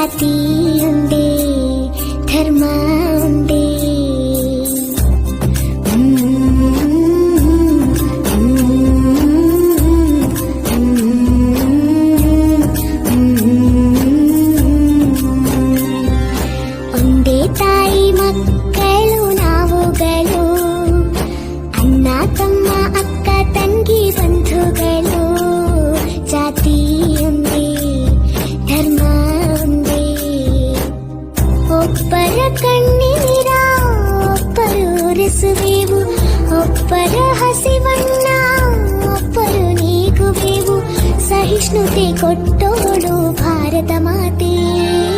ಜಾತಿಯೊಂದೇ ಧರ್ಮ ಒಂದೇ. ಒಂದೇ ತಾಯಿ ಮಕ್ಕಳು ನಾವುಗಳು, ಅಣ್ಣ ತಮ್ಮ ಅಕ್ಕ ತಂಗಿ ಬಂಧುಗಳು. ಜಾತಿಯೊಂದೇ ಧರ್ಮ ಒಂದೇ. ಒಬ್ಬರ ಕಣ್ಣೀರ ಒಬ್ಬರು ಒರೆಸುವೆವು, ಒಬ್ಬರ ಹಸಿವಣ್ಣ ಒಬ್ಬರು ನೀಗುವೆವು. ಸಹಿಷ್ಣುತೆ ಕೊಟ್ಟೋಳು ಭಾರತ ಮಾತೆ.